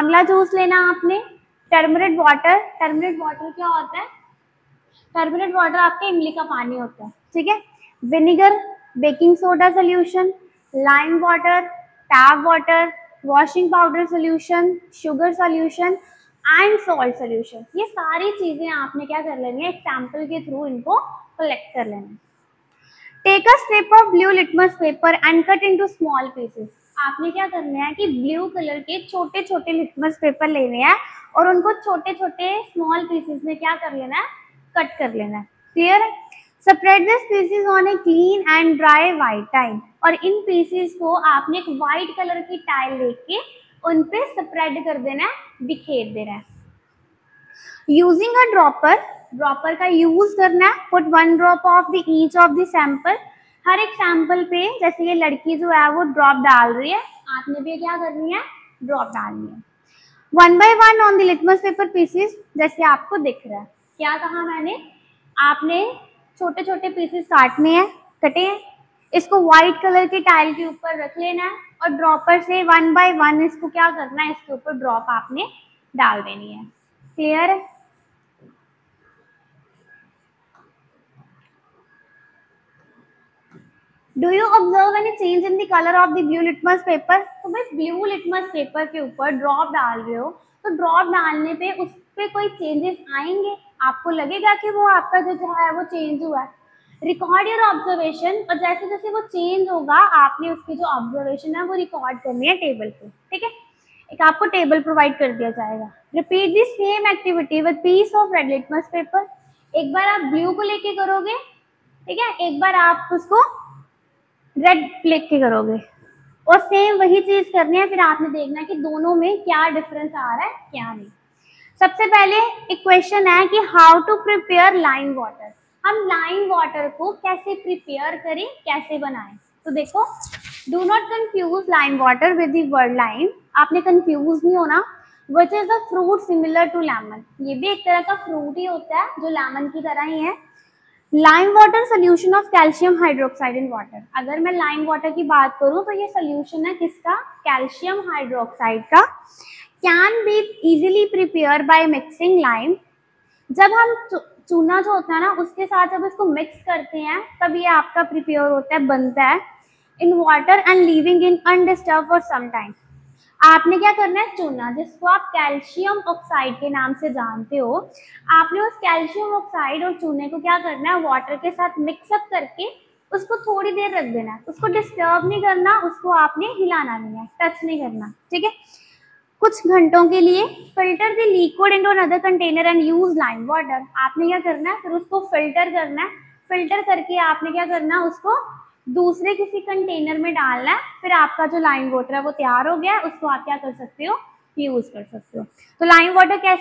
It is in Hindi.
आंवला जूस लेना आपने, टर्मरिक वाटर, टर्मरिक वाटर क्या होता है, टर्मरिक वाटर आपके इमली का पानी होता है, ठीक है। Vinegar, baking soda solution, lime water, tap water, washing powder solution, sugar solution and salt solution, ये सारी चीजें आपने क्या कर लेनी है, एक सैंपल के थ्रू इनको कलेक्ट कर लेना है। Take a strip of blue litmus paper and cut into small pieces, आपने क्या करना है कि ब्लू कलर के छोटे छोटे लिटमस पेपर लेने हैं और उनको छोटे छोटे स्मॉल पीसेस में क्या कर लेना है, कट कर लेना है। क्लियर है? Spread this pieces on a clean and dry white tile, और इन पीसेस को आपने एक व्हाइट कलर की टाइल लेके उन पे स्प्रेड कर देना है, बिखेर देना है। यूजिंग अ ड्रॉपर, ड्रॉपर का यूज करना है। Put 1 drop of the each of the sample, हर एक सैंपल पे, जैसे ये लड़की जो है वो ड्रॉप डाल रही है, आपने भी क्या करनी है, ड्रॉप डालनी है। 1 by 1 on the litmus paper pieces, जैसे आपको दिख रहा है। क्या कहा मैंने, आपने छोटे छोटे पीसेस काटने हैं, कटे हैं, इसको व्हाइट कलर की टाइल के ऊपर रख लेना है और ड्रॉपर से 1 by 1 इसको क्या करना है, इसके ऊपर ड्रॉप आपने डाल देनी है। क्लियर है? Do you observe any change in the colour of the blue litmus paper? तो भाई ब्लू लिटमस पेपर के ऊपर ड्रॉप डाल रहे हो, तो ड्रॉप डालने पे उस पे कोई चेंजेस आएंगे, आपको लगेगा कि वो आपका जो है वो चेंज हुआ है। रिकॉर्ड योर ऑब्जर्वेशन, और जैसे जैसे वो चेंज होगा आपने उसकी जो ऑब्जर्वेशन है वो रिकॉर्ड करनी है टेबल पे, ठीक है। एक आपको टेबल प्रोवाइड कर दिया जाएगा। Repeat the same activity with piece of red litmus paper, एक बार आप ब्लू को लेके करोगे, ठीक है, एक बार आप उसको रेड लेके करोगे, और सेम वही चीज करनी है। फिर आपने देखना है कि दोनों में क्या डिफरेंस आ रहा है, क्या नहीं। सबसे पहले एक क्वेश्चन है कि how to prepare lime water, हम लाइम वाटर को कैसे प्रिपेयर करें, कैसे बनाएं। तो देखो, do not confuse lime water with the word lime, आपने कंफ्यूज नहीं होना। Which is a fruit similar to lemon, ये भी एक तरह का फ्रूट ही होता है जो लेमन की तरह ही है। Lime water solution of calcium hydroxide in water, अगर मैं लाइम वाटर की बात करूं तो ये सोल्यूशन है किसका, कैल्शियम हाइड्रोक्साइड का। Can be easily prepare by mixing lime, जब हम चूना जो होता है ना उसके साथ जब इसको मिक्स करते हैं तब ये आपका प्रिपेयर होता है, बनता है। In water and leaving in undisturb for some time, आपने क्या करना है, चूना जिसको आप कैल्शियम ऑक्साइड के नाम से जानते हो, आपने उस कैल्शियम ऑक्साइड और चूने को क्या करना है, वाटर के साथ मिक्सअप करके उसको थोड़ी देर रख देना है, उसको डिस्टर्ब नहीं करना, उसको आपने हिलाना नहीं है, टच नहीं करना, ठीक है, कुछ घंटों के लिए। Filter the liquid into another container and use lime water, आपने क्या करना है, फिर उसको फिल्टर करना है, फिल्टर करके आपने क्या करना है, उसको दूसरे किसी कंटेनर में डालना है, फिर आपका जो लाइम वाटर है वो तैयार हो गया है, उसको आप क्या कर सकते हो, यूज कर सकते हो। तो लाइम वाटर कैसे